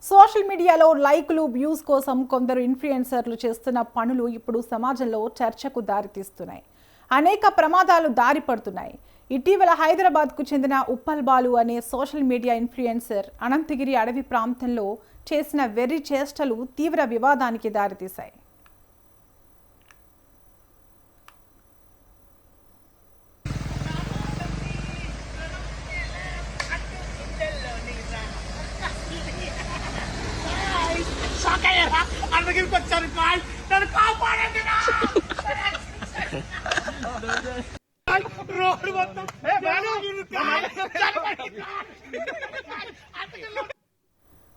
Social మీడియాలో లైక్లు views కోసం కొందరు ఇన్ఫ్లుయెన్సర్లు చేస్తున్న పనులు ఇప్పుడు సమాజంలో చర్చకు దారితీస్తున్నాయి. అనేక ప్రమాదాలు దారి పడుతున్నాయి. ఇటీవల హైదరాబాద్కు చెందిన ఉప్పల్ బాలు అనే సోషల్ మీడియా ఇన్ఫ్లుయెన్సర్ అనంతగిరి అడవి ప్రాంతంలో చేసిన వెర్రి చేష్టలు తీవ్ర వివాదానికి దారితీశాయి.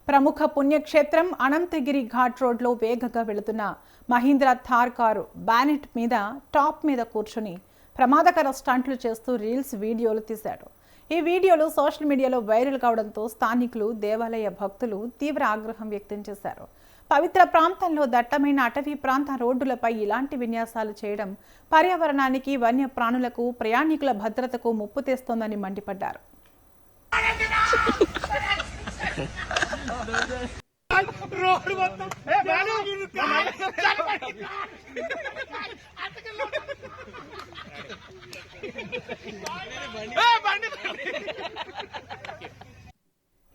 ప్రముఖ పుణ్యక్షేత్రం అనంతగిరి ఘాట్ రోడ్లో వేగంగా వెళుతున్న మహీంద్రా థార్ కారు బానెట్ మీద టాప్ మీద కూర్చుని ప్రమాదకర స్టంట్లు చేస్తూ రీల్స్ వీడియోలు తీశాడు. ఈ వీడియోలు సోషల్ మీడియాలో వైరల్ కావడంతో స్థానికులు, దేవాలయ భక్తులు తీవ్ర ఆగ్రహం వ్యక్తం చేశారు. పవిత్ర ప్రాంతంలో దట్టమైన అటవీ ప్రాంత రోడ్డులపై ఇలాంటి విన్యాసాలు చేయడం పర్యావరణానికి, వన్య ప్రాణులకు, ప్రయాణికుల భద్రతకు ముప్పు తెస్తోందని మండిపడ్డారు.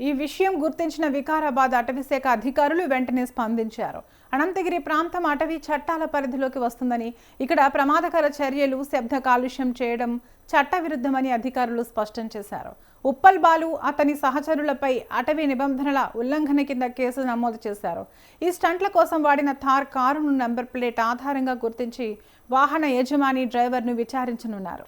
ఈ విషయం గుర్తించిన వికారాబాద్ అటవీశాఖ అధికారులు వెంటనే స్పందించారు. అనంతగిరి ప్రాంతం అటవీ చట్టాల పరిధిలోకి వస్తుందని, ఇక్కడ ప్రమాదకర చర్యలు, శబ్ద కాలుష్యం చేయడం చట్టవిరుద్ధమని అధికారులు స్పష్టం చేశారు. ఉప్పల్ బాలు, అతని సహచరులపై అటవీ నిబంధనల ఉల్లంఘన కింద కేసు నమోదు చేశారు. ఈ స్టంట్ల కోసం వాడిన థార్ కారును నంబర్ ప్లేట్ ఆధారంగా గుర్తించి వాహన యజమాని, డ్రైవర్ను విచారించనున్నారు.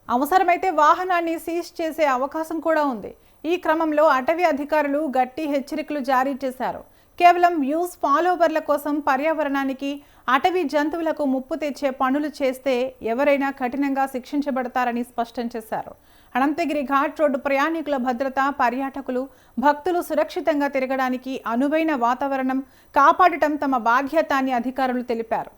అవసరమైతే వాహనాన్ని సీజ్ చేసే అవకాశం కూడా ఉంది. ఈ క్రమంలో అటవీ అధికారులు గట్టి హెచ్చరికలు జారీ చేశారు. కేవలం వ్యూస్, ఫాలోవర్ల కోసం పర్యావరణానికి, అటవీ జంతువులకు ముప్పు తెచ్చే పనులు చేస్తే ఎవరైనా కఠినంగా శిక్షించబడతారని స్పష్టం చేశారు. అనంతగిరి ఘాట్ రోడ్డు ప్రయాణికుల భద్రత, పర్యాటకులు, భక్తులు సురక్షితంగా తిరగడానికి అనువైన వాతావరణం కాపాడటం తమ బాధ్యత అని అధికారులు తెలిపారు.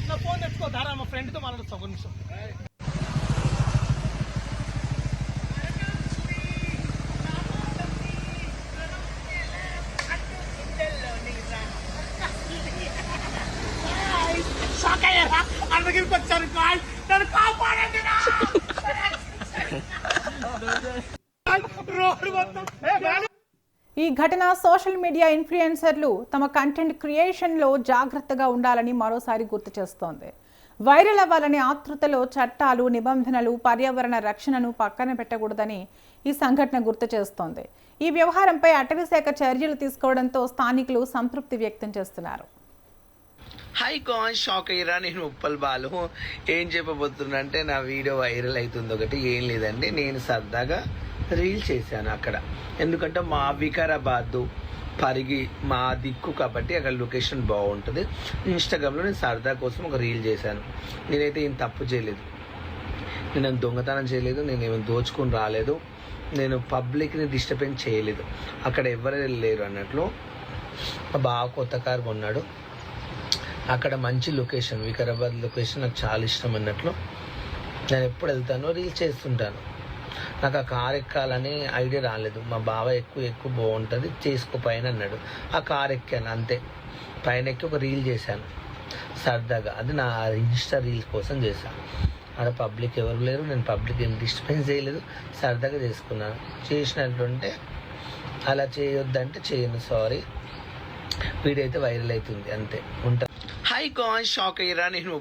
నా ఫోన్ తెచ్చుకో ధారా, మా ఫ్రెండ్తో మాట్లాడుతా ఒక నిమిషం. షాక్ అయ్యారా? అన్నగిరికి వచ్చారు, నన్ను కాపాడండి. రోడ్డు మొత్తం ఈ ఘటన సోషల్ మీడియా ఇన్ఫ్లుయెన్సర్లు తమ కంటెంట్ క్రియేషన్లో జాగ్రత్తగా ఉండాలని మరోసారి గుర్తు చేస్తోంది. వైరల్ అవ్వాలని ఆతృతలో చట్టాలు, నిబంధనలు, పర్యావరణ రక్షణను పక్కన పెట్టకూడదని ఈ సంఘటన గుర్తు చేస్తోంది. ఈ వ్యవహారంపై అటవీశాఖ చర్యలు తీసుకోవడంతో స్థానికులు సంతృప్తి వ్యక్తం చేస్తున్నారు. హై కాన్, షాక్ అయ్యారా? నేను ఉప్పల్ బాలు. ఏం చెప్పబోతున్నా అంటే, నా వీడియో వైరల్ అవుతుంది. ఒకటి ఏం లేదండి, నేను సరదాగా రీల్ చేశాను అక్కడ. ఎందుకంటే మా వికారాబాద్ పరిగి మా దిక్కు కాబట్టి అక్కడ లొకేషన్ బాగుంటుంది. ఇన్స్టాగ్రామ్లో నేను సరదా కోసం ఒక రీల్ చేశాను. నేనైతే ఏం తప్పు చేయలేదు, నేను దొంగతనం చేయలేదు, నేనేమి దోచుకుని రాలేదు, నేను పబ్లిక్ని డిస్టర్బెన్స్ చేయలేదు. అక్కడ ఎవరు లేరు అన్నట్లు. బాగా కొత్త కారు కొన్నాడు. అక్కడ మంచి లొకేషన్, వికారాబాద్ లొకేషన్ నాకు చాలా ఇష్టం అన్నట్లు. నేను ఎప్పుడు వెళ్తానో రీల్ చేస్తుంటాను. నాకు ఆ కార్ ఎక్కాలని ఐడియా రాలేదు. మా బావ ఎక్కువ బాగుంటుంది, చేసుకో పైన అన్నాడు. ఆ కార్ ఎక్కాను అంతే. పైన ఎక్కి ఒక రీల్ చేశాను సరదాగా. అది నా ఇన్స్టా రీల్స్ కోసం చేశాను. అక్కడ పబ్లిక్ ఎవరు లేరు, నేను పబ్లిక్ ఏం డిస్టర్బెన్స్ చేయలేదు, సరదాగా చేసుకున్నాను. చేసినట్టుంటే అలా చేయొద్దంటే చేయను, సారీ. వీడియో అయితే వైరల్ అవుతుంది అంతే. ఉంటా. హై కాన్, షాక్ అయ్యారా? నేను